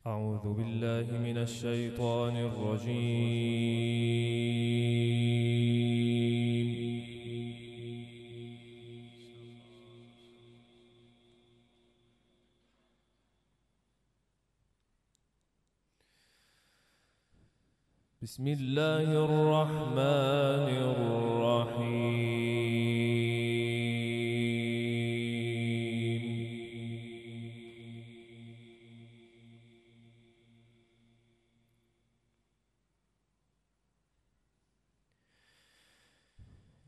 أعوذ بالله من الشيطان الرجيم. بسم الله الرحمن الرحيم.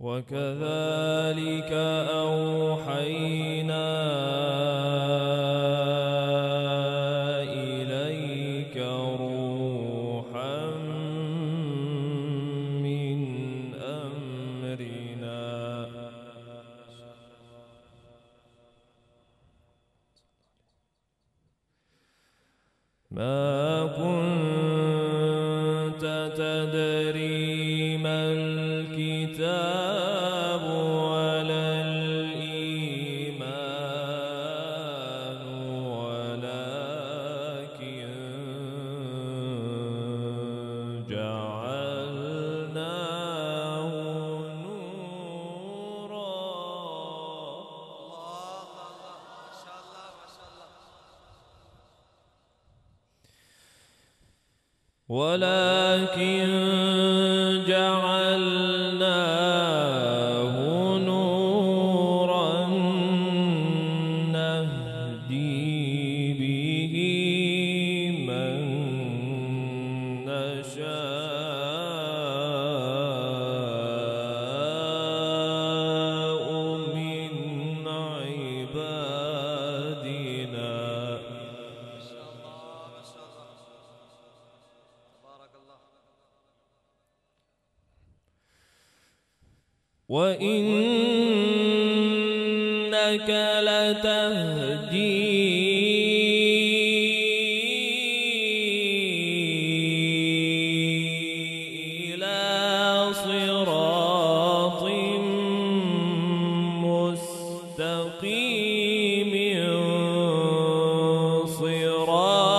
وكذلك أوحينا إليك روحا من أمرنا ما كنت تدري ما الكتاب ولا الإيمان ولكن جعلناه نورا. ولكن جعلناه نورا نهدي به من نشاء من عبادنا. وإنك لتهدي إلى صراط مستقيم صراط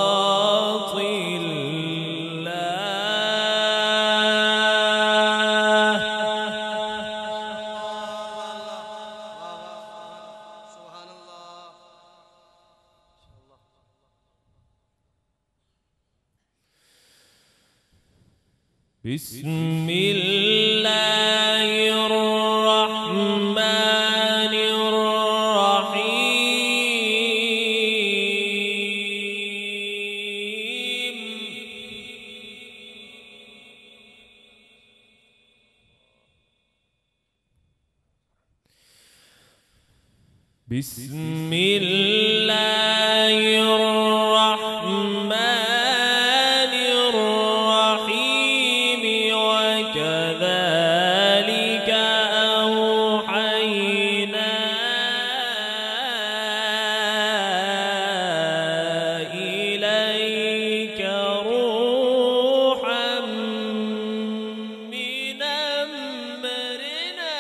بسم الله الرحمن الرحيم. بسم الله الرحمن الرحيم. وكذلك أوحينا إليك روحا من أمرنا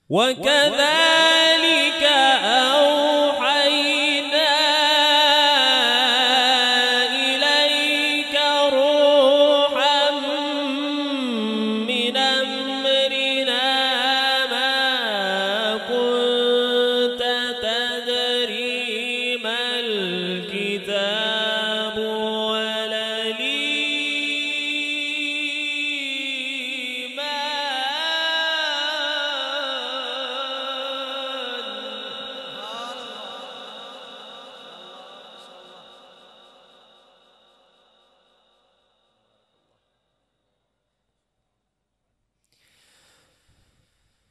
وكذلك أوحينا إليك روحا من أمرنا ما كنت تدري ما الكتاب ولا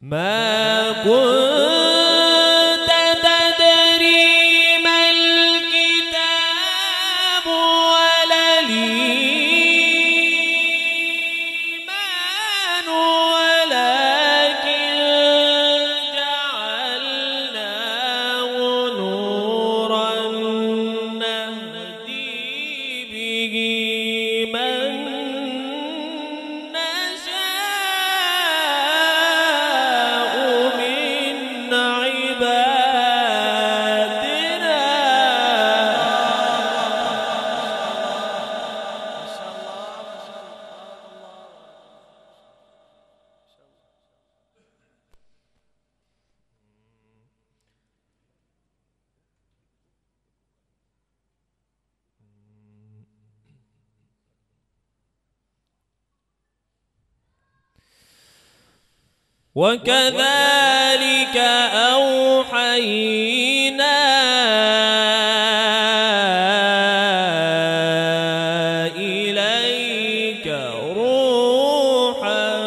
ما كنت تدري ما الكتاب ولا الإيمان ولكن جعلناه نورا نهدي به من وكذلك أوحينا إليك روحا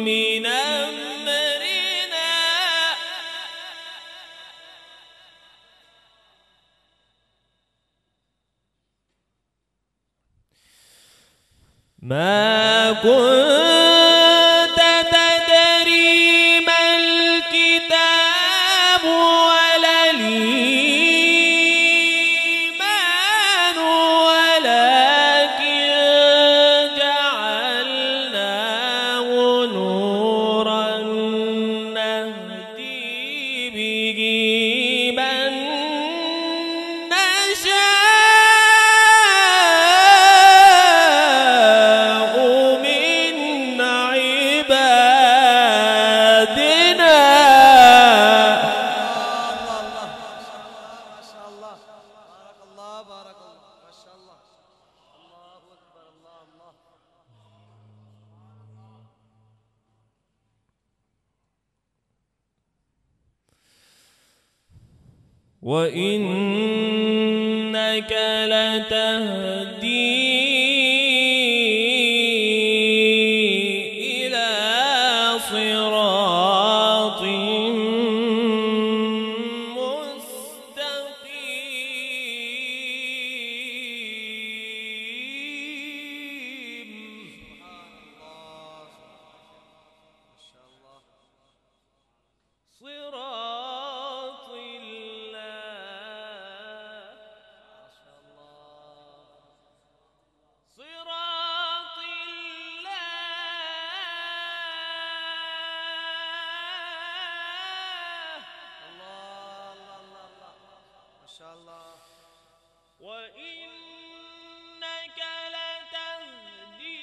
من أمرنا ما كنت تدري ما الكتاب ولا الإيمان ولكن جعلناه نورا نهدي به من نشاء من عبادنا. ما شاء الله بارك الله بارك الله ما شاء الله. الله أكبر الله الله. وإنك لتهدي إلى صراط مستقيم. سبحان الله ما شاء الله. صراط الله ما شاء الله. صراط الله الله الله الله ما شاء الله. وإنك لتهدي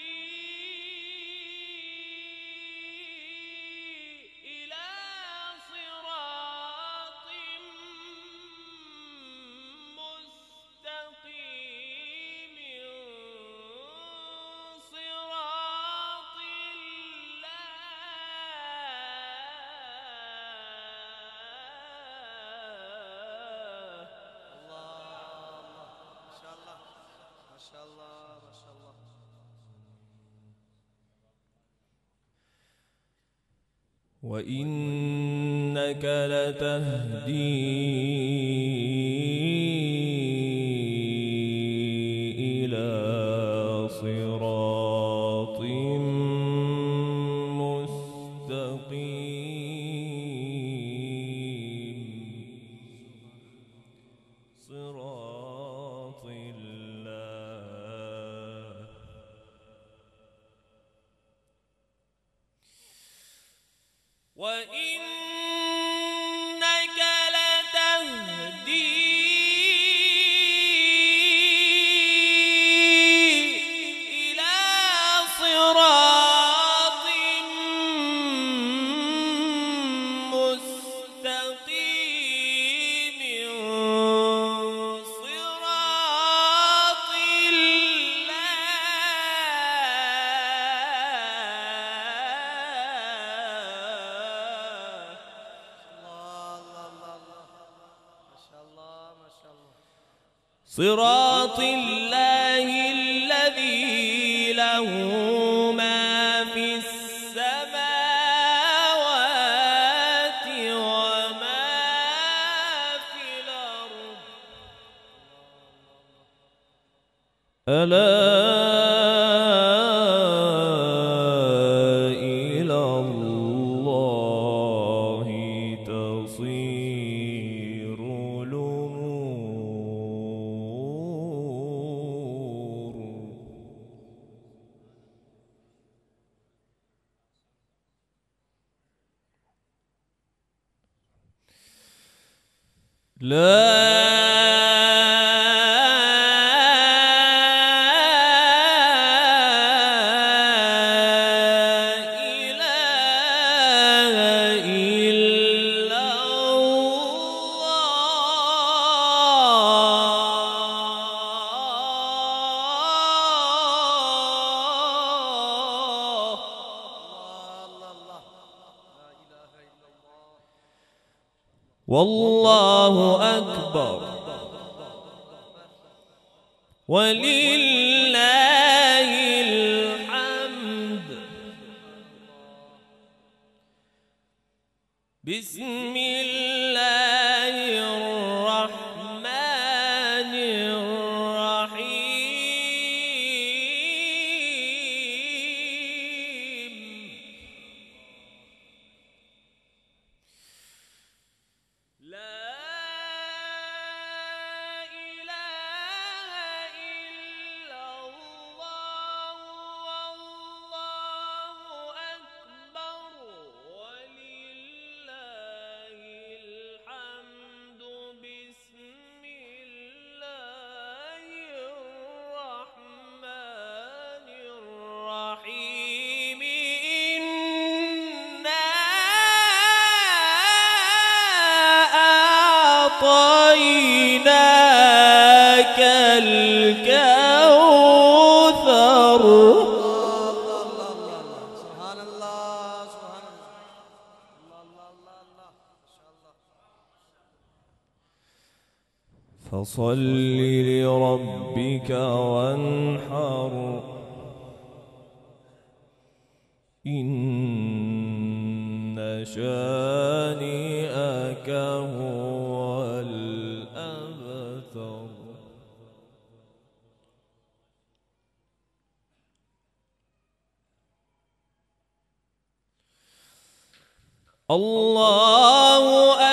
إلى صراط مستقيم. صراط الله. ما شاء الله ما شاء الله ما شاء الله. وإنك لتهدي إلى صراط مستقيم. صراط الله. وإنك لتهدي إلى صراط مستقيم. صراط صراط الله الذي له ما في السماوات وما في الأرض. ألا إلى الله تصير الأمور. لا والله أكبر ولله الحمد. بسم الله الرحمن الرحيم. لا إله إلا الله والله أكبر ولله الحمد. بسم الله الرحمن الرحيم. إنا أعطيناك الكوثر. سبحان الله سبحان الله. الله الله الله ما شاء الله. فصل لربك وانحر إن شانئك هو الأبتر. الله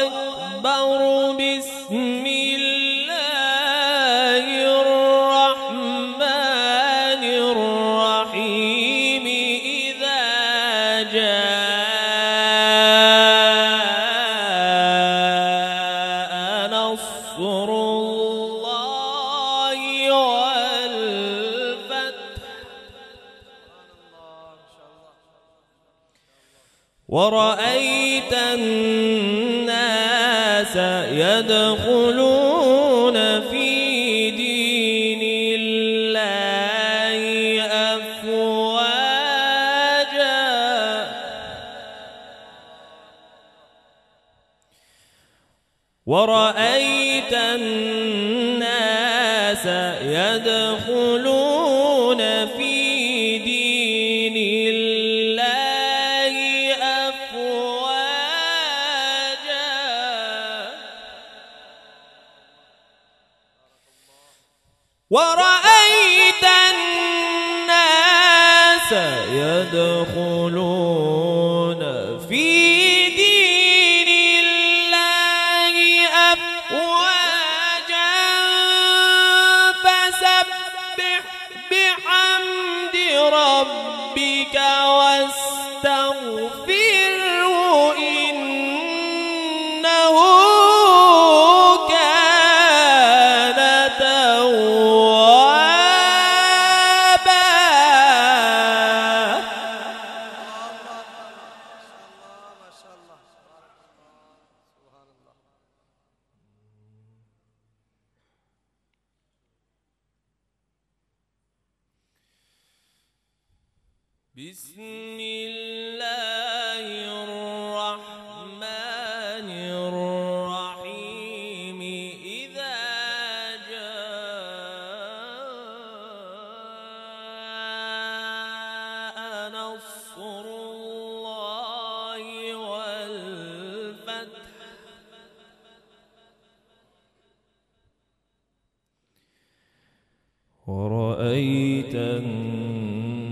أكبر. بسم الله الرحمن الرحيم. إذا جاء نصر الله والفتح ورأيت الناس يدخلون في دين الله أفواجا. ورأيت الناس يدخلون في دين الله أفواجا. ورأيت الناس يدخلون في دين الله أفواجا. فسبح بحمد ربك واستغفره إنه كان توابا. ما شاء الله سبحان الله. بسم الله الرحمن الرحيم. إذا جاء نصر الله والفتح ورأيت الناس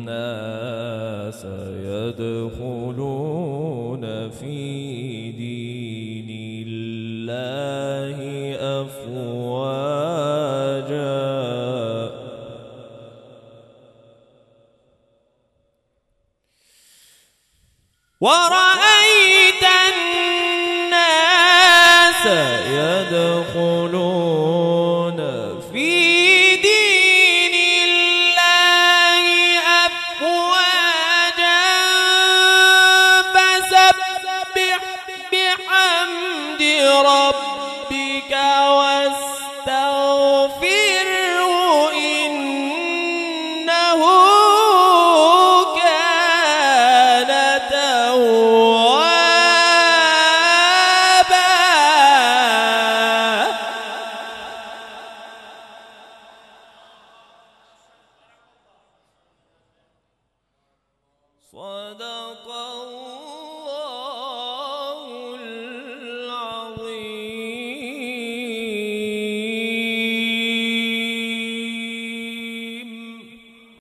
يدخلون في دين الله أفواجا. ورأيت الناس يدخلون في دين الله أفواجا. فسبح بحمد ربك واستغفره إنه كان توابا. صدق